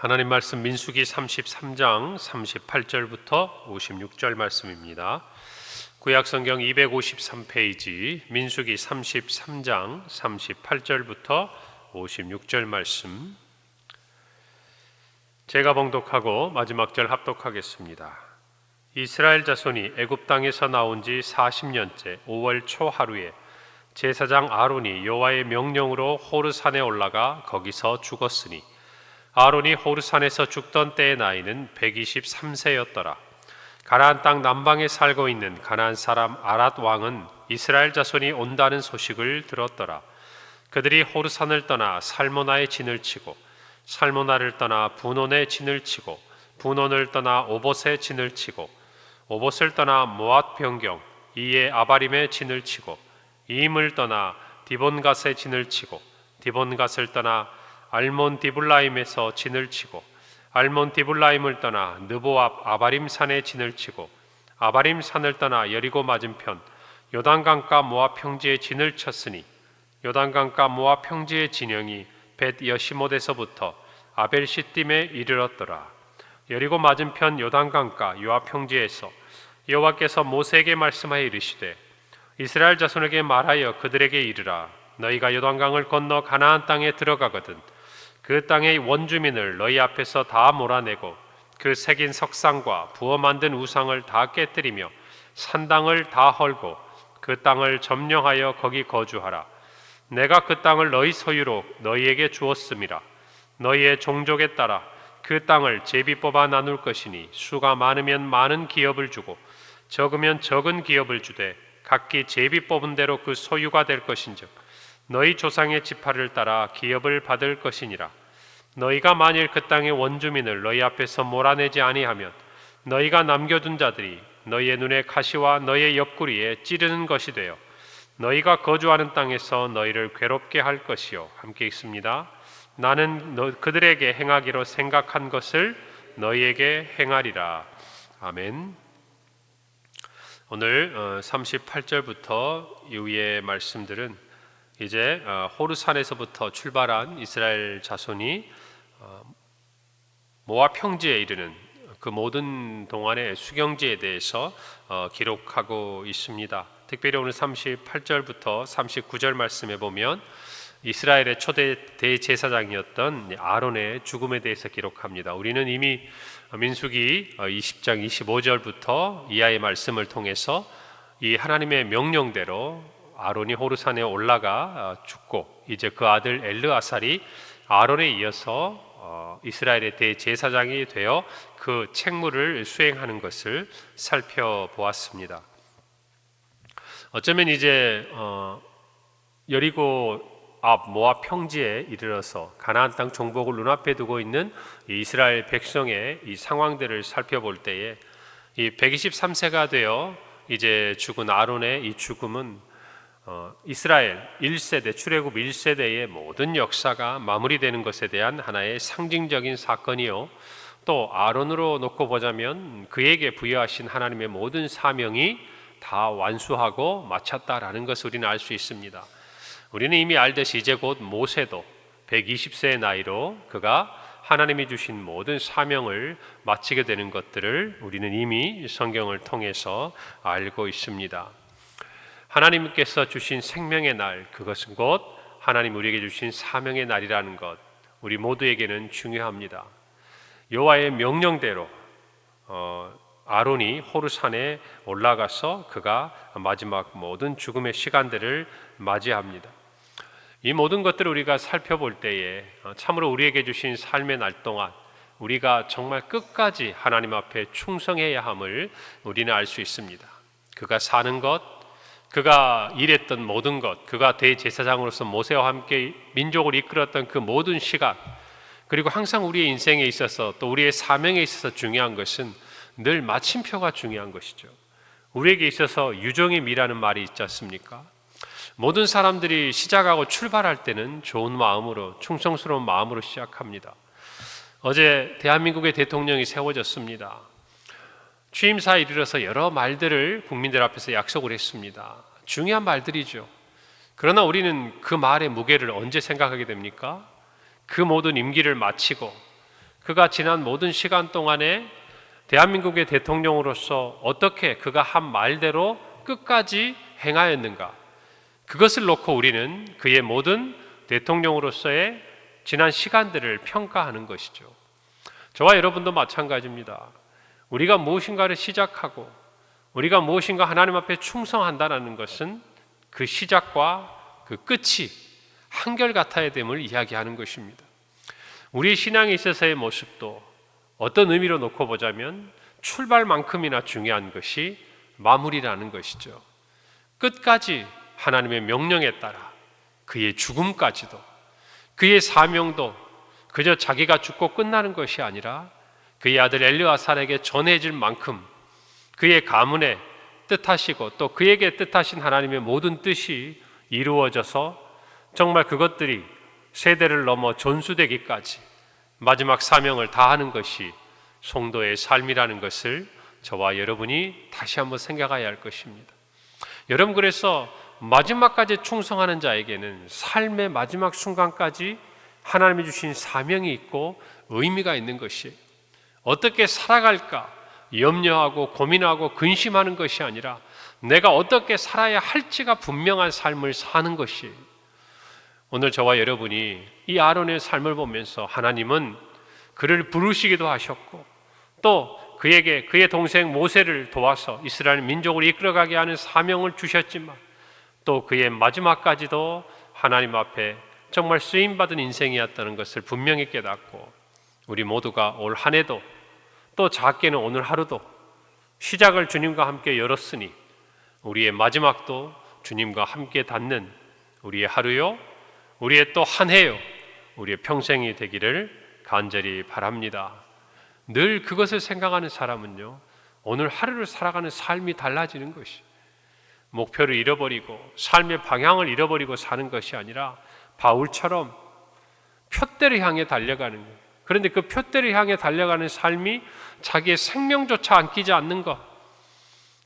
하나님 말씀 민수기 33장 38절부터 56절 말씀입니다. 구약성경 253페이지 민수기 33장 38절부터 56절 말씀, 제가 봉독하고 마지막 절 합독하겠습니다. 이스라엘 자손이 애굽 땅에서 나온 지 40년째 5월 초 하루에 제사장 아론이 여호와의 명령으로 호르산에 올라가 거기서 죽었으니 아론이 호르산에서 죽던 때의 나이는 123세였더라. 가나안 땅 남방에 살고 있는 가나안 사람 아랏 왕은 이스라엘 자손이 온다는 소식을 들었더라. 그들이 호르산을 떠나 살모나에 진을 치고 살모나를 떠나 분온에 진을 치고 분온을 떠나 오봇에 진을 치고 오봇을 떠나 모압 변경 이에 아바림에 진을 치고 이임을 떠나 디본갓에 진을 치고 디본갓을 떠나 알몬 디블라임에서 진을 치고 알몬 디블라임을 떠나 느보 앞 아바림 산에 진을 치고 아바림 산을 떠나 여리고 맞은편 요단강가 모압 평지에 진을 쳤으니 요단강가 모압 평지의 진영이 벳 여시못에서부터 아벨 시딤에 이르렀더라. 여리고 맞은편 요단강가 요압 평지에서 여호와께서 모세에게 말씀하여 이르시되 이스라엘 자손에게 말하여 그들에게 이르라. 너희가 요단강을 건너 가나안 땅에 들어가거든 그 땅의 원주민을 너희 앞에서 다 몰아내고 그 새긴 석상과 부어 만든 우상을 다 깨뜨리며 산당을 다 헐고 그 땅을 점령하여 거기 거주하라. 내가 그 땅을 너희 소유로 너희에게 주었음이라. 너희의 종족에 따라 그 땅을 제비 뽑아 나눌 것이니 수가 많으면 많은 기업을 주고 적으면 적은 기업을 주되 각기 제비 뽑은 대로 그 소유가 될 것인즉 너희 조상의 지파를 따라 기업을 받을 것이니라. 너희가 만일 그 땅의 원주민을 너희 앞에서 몰아내지 아니하면 너희가 남겨둔 자들이 너희의 눈에 가시와 너희의 옆구리에 찌르는 것이 되어 너희가 거주하는 땅에서 너희를 괴롭게 할 것이요. 함께 읽습니다. 나는 그들에게 행하기로 생각한 것을 너희에게 행하리라. 아멘. 오늘 38절부터 이후의 말씀들은 이제 호르산에서부터 출발한 이스라엘 자손이 모압 평지에 이르는 그 모든 동안의 수경지에 대해서 기록하고 있습니다. 특별히 오늘 38절부터 39절 말씀에 보면 이스라엘의 초대 대제사장이었던 아론의 죽음에 대해서 기록합니다. 우리는 이미 민수기 20장 25절부터 이하의 말씀을 통해서 이 하나님의 명령대로 아론이 호르산에 올라가 죽고 이제 그 아들 엘르아살이 아론에 이어서 이스라엘의 대제사장이 되어 그 책무를 수행하는 것을 살펴보았습니다. 어쩌면 이제 여리고 앞 모압 평지에 이르러서 가나안 땅 정복을 눈앞에 두고 있는 이스라엘 백성의 이 상황들을 살펴볼 때에 이 123세가 되어 이제 죽은 아론의 이 죽음은 이스라엘 1세대 출애굽 1세대의 모든 역사가 마무리되는 것에 대한 하나의 상징적인 사건이요, 또 아론으로 놓고 보자면 그에게 부여하신 하나님의 모든 사명이 다 완수하고 마쳤다라는 것을 우리는 알 수 있습니다. 우리는 이미 알듯이 이제 곧 모세도 120세의 나이로 그가 하나님이 주신 모든 사명을 마치게 되는 것들을 우리는 이미 성경을 통해서 알고 있습니다. 하나님께서 주신 생명의 날, 그것은 곧 하나님 우리에게 주신 사명의 날이라는 것, 우리 모두에게는 중요합니다. 여호와의 명령대로 아론이 호르산에 올라가서 그가 마지막 모든 죽음의 시간들을 맞이합니다. 이 모든 것들을 우리가 살펴볼 때에 참으로 우리에게 주신 삶의 날 동안 우리가 정말 끝까지 하나님 앞에 충성해야 함을 우리는 알 수 있습니다. 그가 사는 것, 그가 일했던 모든 것, 그가 대제사장으로서 모세와 함께 민족을 이끌었던 그 모든 시간, 그리고 항상 우리의 인생에 있어서 또 우리의 사명에 있어서 중요한 것은 늘 마침표가 중요한 것이죠. 우리에게 있어서 유종의 미라는 말이 있지 않습니까? 모든 사람들이 시작하고 출발할 때는 좋은 마음으로, 충성스러운 마음으로 시작합니다. 어제 대한민국의 대통령이 세워졌습니다. 취임사에 이르러서 여러 말들을 국민들 앞에서 약속을 했습니다. 중요한 말들이죠. 그러나 우리는 그 말의 무게를 언제 생각하게 됩니까? 그 모든 임기를 마치고 그가 지난 모든 시간 동안에 대한민국의 대통령으로서 어떻게 그가 한 말대로 끝까지 행하였는가, 그것을 놓고 우리는 그의 모든 대통령으로서의 지난 시간들을 평가하는 것이죠. 저와 여러분도 마찬가지입니다. 우리가 무엇인가를 시작하고 우리가 무엇인가 하나님 앞에 충성한다는 것은 그 시작과 그 끝이 한결같아야 됨을 이야기하는 것입니다. 우리 신앙에 있어서의 모습도 어떤 의미로 놓고 보자면 출발만큼이나 중요한 것이 마무리라는 것이죠. 끝까지 하나님의 명령에 따라 그의 죽음까지도, 그의 사명도 그저 자기가 죽고 끝나는 것이 아니라 그의 아들 엘르아살에게 전해질 만큼 그의 가문에 뜻하시고 또 그에게 뜻하신 하나님의 모든 뜻이 이루어져서 정말 그것들이 세대를 넘어 전수되기까지 마지막 사명을 다하는 것이 성도의 삶이라는 것을 저와 여러분이 다시 한번 생각해야 할 것입니다. 여러분, 그래서 마지막까지 충성하는 자에게는 삶의 마지막 순간까지 하나님이 주신 사명이 있고 의미가 있는 것이에요. 어떻게 살아갈까 염려하고 고민하고 근심하는 것이 아니라 내가 어떻게 살아야 할지가 분명한 삶을 사는 것이에요. 오늘 저와 여러분이 이 아론의 삶을 보면서 하나님은 그를 부르시기도 하셨고 또 그에게 그의 동생 모세를 도와서 이스라엘 민족을 이끌어가게 하는 사명을 주셨지만 또 그의 마지막까지도 하나님 앞에 정말 쓰임받은 인생이었다는 것을 분명히 깨닫고 우리 모두가 올 한 해도 또 작게는 오늘 하루도 시작을 주님과 함께 열었으니 우리의 마지막도 주님과 함께 닿는 우리의 하루요, 우리의 또 한 해요, 우리의 평생이 되기를 간절히 바랍니다. 늘 그것을 생각하는 사람은요, 오늘 하루를 살아가는 삶이 달라지는 것이, 목표를 잃어버리고 삶의 방향을 잃어버리고 사는 것이 아니라 바울처럼 표대를 향해 달려가는 거예요. 그런데 그 표대를 향해 달려가는 삶이 자기의 생명조차 안 끼지 않는 것,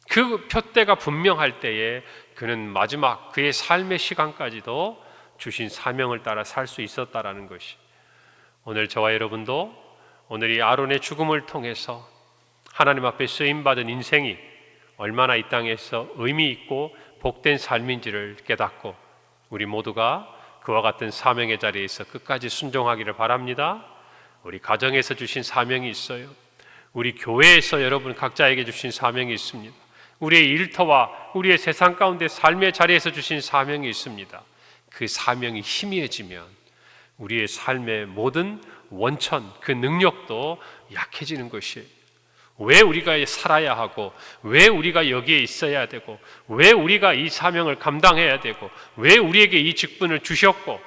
그 표대가 분명할 때에 그는 마지막 그의 삶의 시간까지도 주신 사명을 따라 살 수 있었다라는 것이, 오늘 저와 여러분도 오늘 이 아론의 죽음을 통해서 하나님 앞에 쓰임받은 인생이 얼마나 이 땅에서 의미 있고 복된 삶인지를 깨닫고 우리 모두가 그와 같은 사명의 자리에서 끝까지 순종하기를 바랍니다. 우리 가정에서 주신 사명이 있어요. 우리 교회에서 여러분 각자에게 주신 사명이 있습니다. 우리의 일터와 우리의 세상 가운데 삶의 자리에서 주신 사명이 있습니다. 그 사명이 희미해지면 우리의 삶의 모든 원천, 그 능력도 약해지는 것이에요. 왜 우리가 살아야 하고, 왜 우리가 여기에 있어야 되고, 왜 우리가 이 사명을 감당해야 되고, 왜 우리에게 이 직분을 주셨고,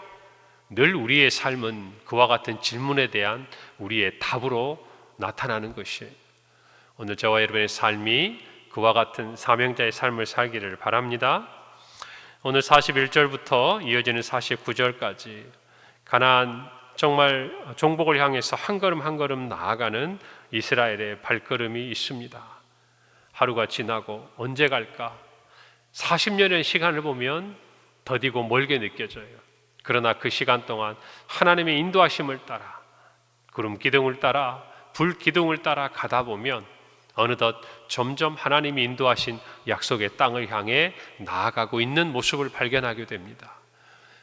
늘 우리의 삶은 그와 같은 질문에 대한 우리의 답으로 나타나는 것이에요. 오늘 저와 여러분의 삶이 그와 같은 사명자의 삶을 살기를 바랍니다. 오늘 41절부터 이어지는 49절까지 가나안 정말 종복을 향해서 한 걸음 한 걸음 나아가는 이스라엘의 발걸음이 있습니다. 하루가 지나고 언제 갈까? 40년의 시간을 보면 더디고 멀게 느껴져요. 그러나 그 시간 동안 하나님의 인도하심을 따라 구름 기둥을 따라 불 기둥을 따라 가다 보면 어느덧 점점 하나님이 인도하신 약속의 땅을 향해 나아가고 있는 모습을 발견하게 됩니다.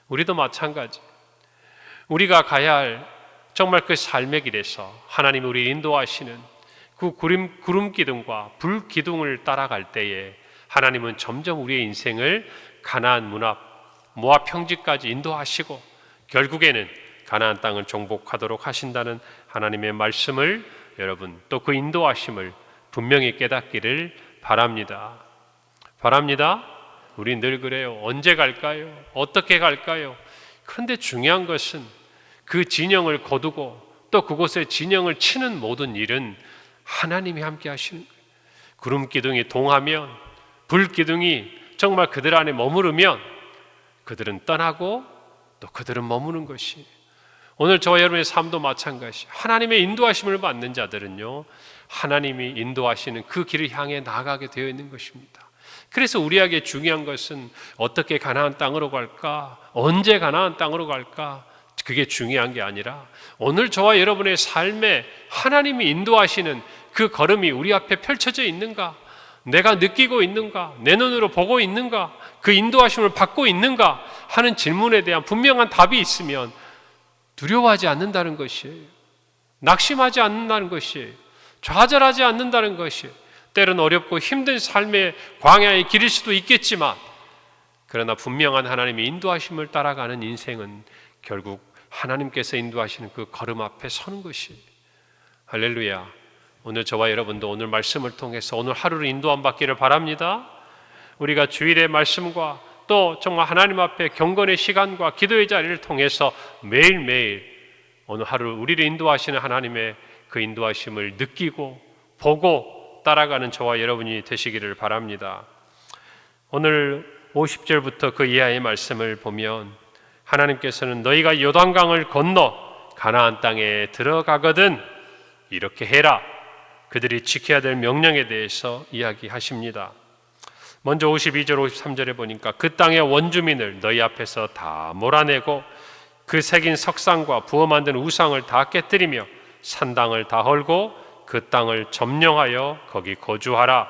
우리도 마찬가지, 우리가 가야 할 정말 그 삶의 길에서 하나님이 우리를 인도하시는 그 구름 기둥과 불 기둥을 따라갈 때에 하나님은 점점 우리의 인생을 가나안 문 앞 모압 평지까지 인도하시고 결국에는 가나안 땅을 정복하도록 하신다는 하나님의 말씀을 여러분 또 그 인도하심을 분명히 깨닫기를 바랍니다. 우리 늘 그래요. 언제 갈까요? 어떻게 갈까요? 그런데 중요한 것은 그 진영을 거두고 또 그곳에 진영을 치는 모든 일은 하나님이 함께 하시는 거예요. 구름 기둥이 동하면, 불 기둥이 정말 그들 안에 머무르면 그들은 떠나고 또 그들은 머무는 것이, 오늘 저와 여러분의 삶도 마찬가지. 하나님의 인도하심을 받는 자들은요, 하나님이 인도하시는 그 길을 향해 나아가게 되어 있는 것입니다. 그래서 우리에게 중요한 것은 어떻게 가나안 땅으로 갈까? 언제 가나안 땅으로 갈까? 그게 중요한 게 아니라 오늘 저와 여러분의 삶에 하나님이 인도하시는 그 걸음이 우리 앞에 펼쳐져 있는가? 내가 느끼고 있는가? 내 눈으로 보고 있는가? 그 인도하심을 받고 있는가? 하는 질문에 대한 분명한 답이 있으면 두려워하지 않는다는 것이에요. 낙심하지 않는다는 것이에요. 좌절하지 않는다는 것이에요. 때론 어렵고 힘든 삶의 광야의 길일 수도 있겠지만 그러나 분명한 하나님의 인도하심을 따라가는 인생은 결국 하나님께서 인도하시는 그 걸음 앞에 서는 것이에요. 할렐루야. 오늘 저와 여러분도 오늘 말씀을 통해서 오늘 하루를 인도함 받기를 바랍니다. 우리가 주일의 말씀과 또 정말 하나님 앞에 경건의 시간과 기도의 자리를 통해서 매일매일 오늘 하루 우리를 인도하시는 하나님의 그 인도하심을 느끼고 보고 따라가는 저와 여러분이 되시기를 바랍니다. 오늘 50절부터 그 이하의 말씀을 보면 하나님께서는 너희가 요단강을 건너 가나안 땅에 들어가거든 이렇게 해라. 그들이 지켜야 될 명령에 대해서 이야기하십니다. 먼저 52절 53절에 보니까 그 땅의 원주민을 너희 앞에서 다 몰아내고 그 새긴 석상과 부어 만든 우상을 다 깨뜨리며 산당을 다 헐고 그 땅을 점령하여 거기 거주하라.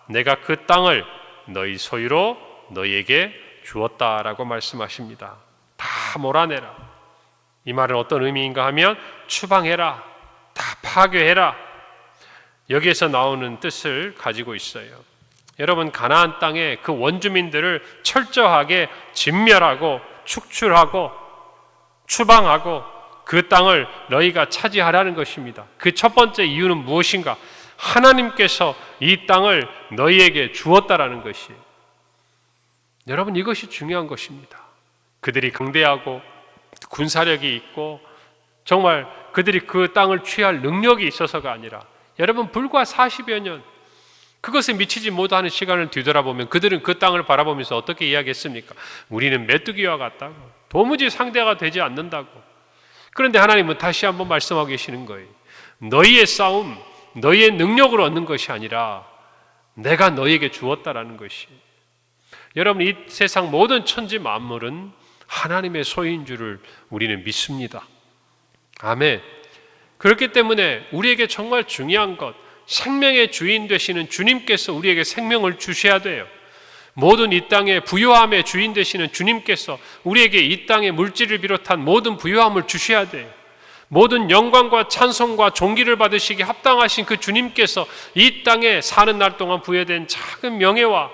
내가 그 땅을 너희 소유로 너희에게 주었다라고 말씀하십니다. 다 몰아내라. 이 말은 어떤 의미인가 하면 추방해라, 다 파괴해라. 여기에서 나오는 뜻을 가지고 있어요. 여러분, 가나안 땅에 그 원주민들을 철저하게 진멸하고 축출하고 추방하고 그 땅을 너희가 차지하라는 것입니다. 그 첫 번째 이유는 무엇인가? 하나님께서 이 땅을 너희에게 주었다라는 것이에요. 여러분, 이것이 중요한 것입니다. 그들이 강대하고 군사력이 있고 정말 그들이 그 땅을 취할 능력이 있어서가 아니라 여러분, 불과 40여 년 그것에 미치지 못하는 시간을 뒤돌아보면 그들은 그 땅을 바라보면서 어떻게 이야기했습니까? 우리는 메뚜기와 같다고, 도무지 상대가 되지 않는다고. 그런데 하나님은 다시 한번 말씀하고 계시는 거예요. 너희의 싸움, 너희의 능력으로 얻는 것이 아니라 내가 너희에게 주었다라는 것이. 여러분, 이 세상 모든 천지 만물은 하나님의 소유인 줄을 우리는 믿습니다. 아멘. 그렇기 때문에 우리에게 정말 중요한 것, 생명의 주인 되시는 주님께서 우리에게 생명을 주셔야 돼요. 모든 이 땅의 부유함의 주인 되시는 주님께서 우리에게 이 땅의 물질을 비롯한 모든 부유함을 주셔야 돼요. 모든 영광과 찬송과 존귀를 받으시기 합당하신 그 주님께서 이 땅에 사는 날 동안 부여된 작은 명예와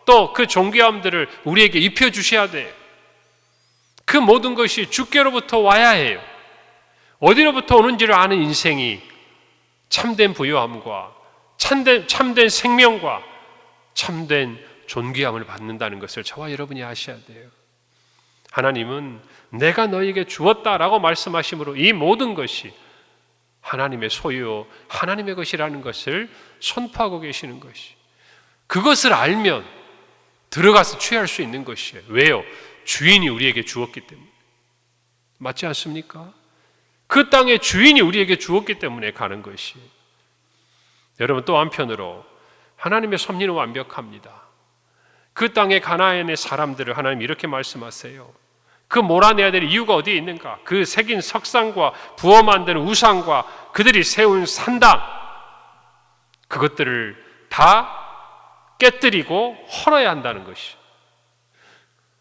또 그 존귀함들을 우리에게 입혀주셔야 돼요. 그 모든 것이 주께로부터 와야 해요. 어디로부터 오는지를 아는 인생이 참된 부유함과 참된 생명과 참된 존귀함을 받는다는 것을 저와 여러분이 아셔야 돼요. 하나님은 내가 너에게 주었다라고 말씀하심으로 이 모든 것이 하나님의 소유, 하나님의 것이라는 것을 선포하고 계시는 것이. 그것을 알면 들어가서 취할 수 있는 것이에요. 왜요? 주인이 우리에게 주었기 때문에. 맞지 않습니까? 그 땅의 주인이 우리에게 주었기 때문에 가는 것이에요. 여러분, 또 한편으로 하나님의 섭리는 완벽합니다. 그 땅의 가나안의 사람들을 하나님 이렇게 말씀하세요. 그 몰아내야 될 이유가 어디에 있는가? 그 새긴 석상과 부어 만드는 우상과 그들이 세운 산당, 그것들을 다 깨뜨리고 헐어야 한다는 것이.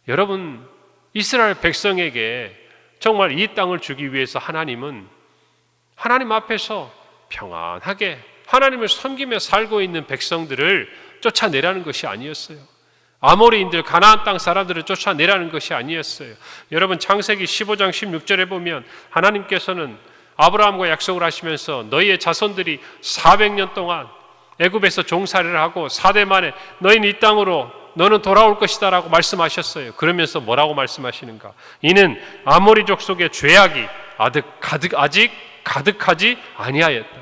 여러분, 이스라엘 백성에게 정말 이 땅을 주기 위해서 하나님은 하나님 앞에서 평안하게 하나님을 섬기며 살고 있는 백성들을 쫓아내라는 것이 아니었어요. 아모리인들, 가나안 땅 사람들을 쫓아내라는 것이 아니었어요. 여러분, 창세기 15장 16절에 보면 하나님께서는 아브라함과 약속을 하시면서 너희의 자손들이 400년 동안 애굽에서 종살이를 하고 4대 만에 너희는 이 땅으로 너는 돌아올 것이다 라고 말씀하셨어요. 그러면서 뭐라고 말씀하시는가? 이는 아모리족 속의 죄악이 아직 가득하지 아니하였다.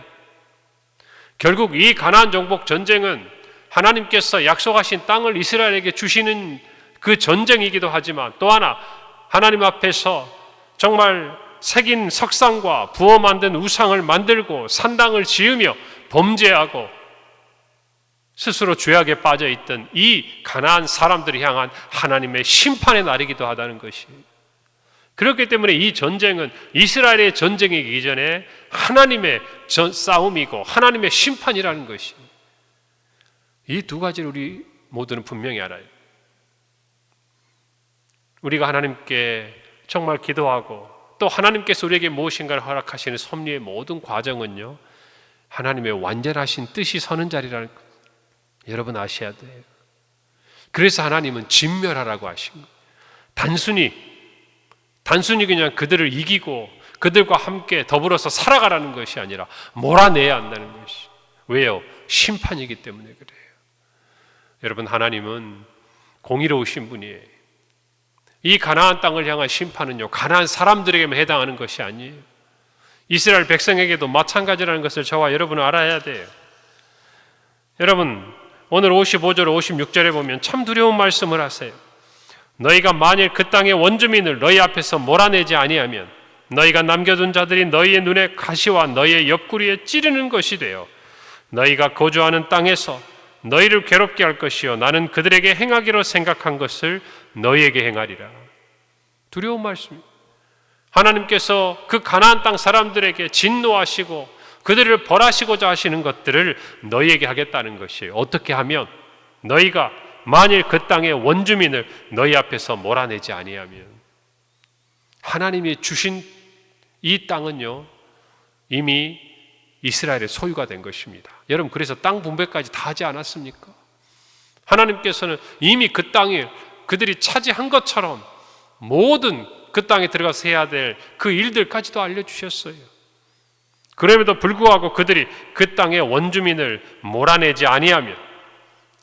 결국 이 가나안 정복 전쟁은 하나님께서 약속하신 땅을 이스라엘에게 주시는 그 전쟁이기도 하지만 또 하나 하나님 앞에서 정말 새긴 석상과 부어 만든 우상을 만들고 산당을 지으며 범죄하고 스스로 죄악에 빠져있던 이 가나안 사람들을 향한 하나님의 심판의 날이기도 하다는 것이. 그렇기 때문에 이 전쟁은 이스라엘의 전쟁이기 전에 하나님의 싸움이고 하나님의 심판이라는 것이, 이 두 가지를 우리 모두는 분명히 알아요. 우리가 하나님께 정말 기도하고 또 하나님께서 우리에게 무엇인가를 허락하시는 섭리의 모든 과정은요, 하나님의 완전하신 뜻이 서는 자리라는 것, 여러분 아셔야 돼요. 그래서 하나님은 진멸하라고 하신 거예요. 단순히 그냥 그들을 이기고 그들과 함께 더불어서 살아가라는 것이 아니라 몰아내야 한다는 것이. 왜요? 심판이기 때문에 그래요. 여러분, 하나님은 공의로우신 분이에요. 이 가나안 땅을 향한 심판은요, 가나안 사람들에게만 해당하는 것이 아니에요. 이스라엘 백성에게도 마찬가지라는 것을 저와 여러분은 알아야 돼요. 여러분, 오늘 55절 56절에 보면 참 두려운 말씀을 하세요. 너희가 만일 그 땅의 원주민을 너희 앞에서 몰아내지 아니하면 너희가 남겨둔 자들이 너희의 눈에 가시와 너희의 옆구리에 찌르는 것이 되어 너희가 거주하는 땅에서 너희를 괴롭게 할 것이요 나는 그들에게 행하기로 생각한 것을 너희에게 행하리라. 두려운 말씀입니다. 하나님께서 그 가나안 땅 사람들에게 진노하시고 그들을 벌하시고자 하시는 것들을 너희에게 하겠다는 것이에요. 어떻게 하면? 너희가 만일 그 땅의 원주민을 너희 앞에서 몰아내지 아니하면. 하나님이 주신 이 땅은요, 이미 이스라엘의 소유가 된 것입니다. 여러분, 그래서 땅 분배까지 다 하지 않았습니까? 하나님께서는 이미 그 땅을 그들이 차지한 것처럼 모든 그 땅에 들어가서 해야 될 그 일들까지도 알려주셨어요. 그럼에도 불구하고 그들이 그 땅의 원주민을 몰아내지 아니하면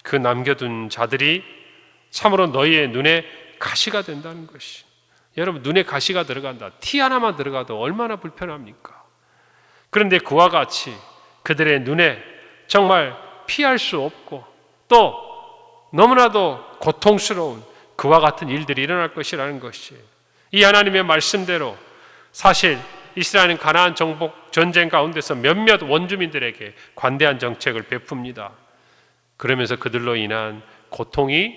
그 남겨둔 자들이 참으로 너희의 눈에 가시가 된다는 것이. 여러분, 눈에 가시가 들어간다. 티 하나만 들어가도 얼마나 불편합니까? 그런데 그와 같이 그들의 눈에 정말 피할 수 없고 또 너무나도 고통스러운 그와 같은 일들이 일어날 것이라는 것이, 이 하나님의 말씀대로 사실 이스라엘은 가나안 정복 전쟁 가운데서 몇몇 원주민들에게 관대한 정책을 베풉니다. 그러면서 그들로 인한 고통이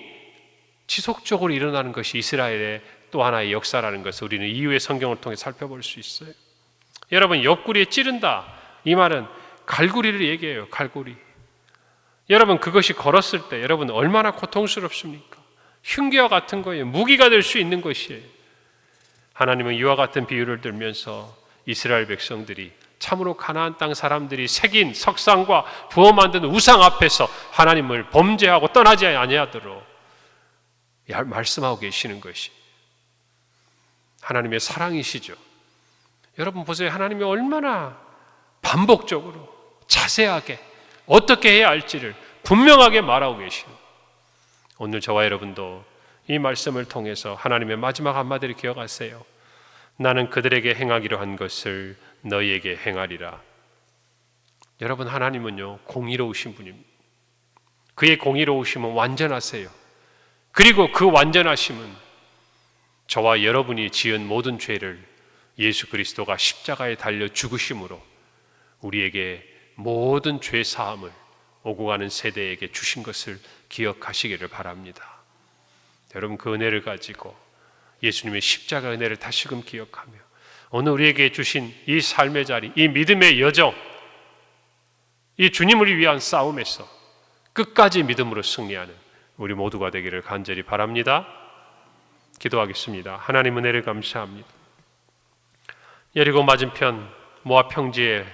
지속적으로 일어나는 것이 이스라엘의 또 하나의 역사라는 것을 우리는 이후의 성경을 통해 살펴볼 수 있어요. 여러분, 옆구리에 찌른다, 이 말은 갈고리를 얘기해요. 갈고리. 여러분, 그것이 걸었을 때 여러분 얼마나 고통스럽습니까? 흉기와 같은 거예요. 무기가 될 수 있는 것이에요. 하나님은 이와 같은 비유를 들면서 이스라엘 백성들이 참으로 가나안 땅 사람들이 새긴 석상과 부어 만든 우상 앞에서 하나님을 범죄하고 떠나지 아니하도록 말씀하고 계시는 것이 하나님의 사랑이시죠. 여러분 보세요. 하나님이 얼마나 반복적으로 자세하게 어떻게 해야 할지를 분명하게 말하고 계시는, 오늘 저와 여러분도 이 말씀을 통해서 하나님의 마지막 한마디를 기억하세요. 나는 그들에게 행하기로 한 것을 너희에게 행하리라. 여러분, 하나님은요 공의로우신 분입니다. 그의 공의로우심은 완전하세요. 그리고 그 완전하심은 저와 여러분이 지은 모든 죄를 예수 그리스도가 십자가에 달려 죽으심으로 우리에게 모든 죄 사함을 오고 가는 세대에게 주신 것을 기억하시기를 바랍니다. 여러분, 그 은혜를 가지고 예수님의 십자가 은혜를 다시금 기억하며 오늘 우리에게 주신 이 삶의 자리, 이 믿음의 여정, 이 주님을 위한 싸움에서 끝까지 믿음으로 승리하는 우리 모두가 되기를 간절히 바랍니다. 기도하겠습니다. 하나님 은혜를 감사합니다. 여리고 맞은편 모압 평지에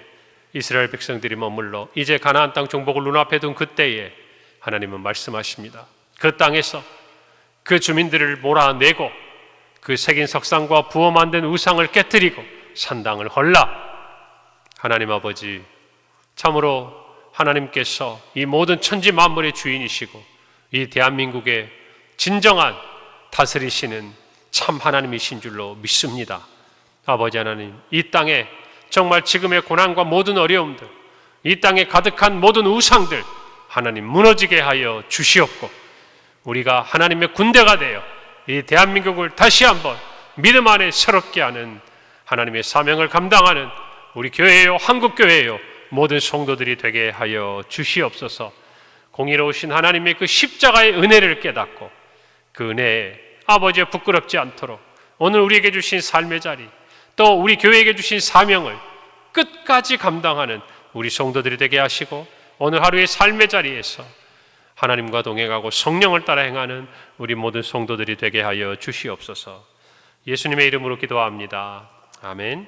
이스라엘 백성들이 머물러 이제 가나안 땅 정복을 눈앞에 둔 그때에 하나님은 말씀하십니다. 그 땅에서 그 주민들을 몰아내고 그 새긴 석상과 부어 만든 우상을 깨뜨리고 산당을 헐라. 하나님 아버지, 참으로 하나님께서 이 모든 천지 만물의 주인이시고 이 대한민국의 진정한 다스리시는 참 하나님이신 줄로 믿습니다. 아버지 하나님, 이 땅에 정말 지금의 고난과 모든 어려움들, 이 땅에 가득한 모든 우상들 하나님 무너지게 하여 주시옵고 우리가 하나님의 군대가 되어 이 대한민국을 다시 한번 믿음 안에 새롭게 하는 하나님의 사명을 감당하는 우리 교회요, 한국교회요, 모든 성도들이 되게 하여 주시옵소서. 공의로우신 하나님의 그 십자가의 은혜를 깨닫고 그 은혜에 아버지의 부끄럽지 않도록 오늘 우리에게 주신 삶의 자리, 또 우리 교회에게 주신 사명을 끝까지 감당하는 우리 성도들이 되게 하시고, 오늘 하루의 삶의 자리에서 하나님과 동행하고 성령을 따라 행하는 우리 모든 성도들이 되게 하여 주시옵소서. 예수님의 이름으로 기도합니다. 아멘.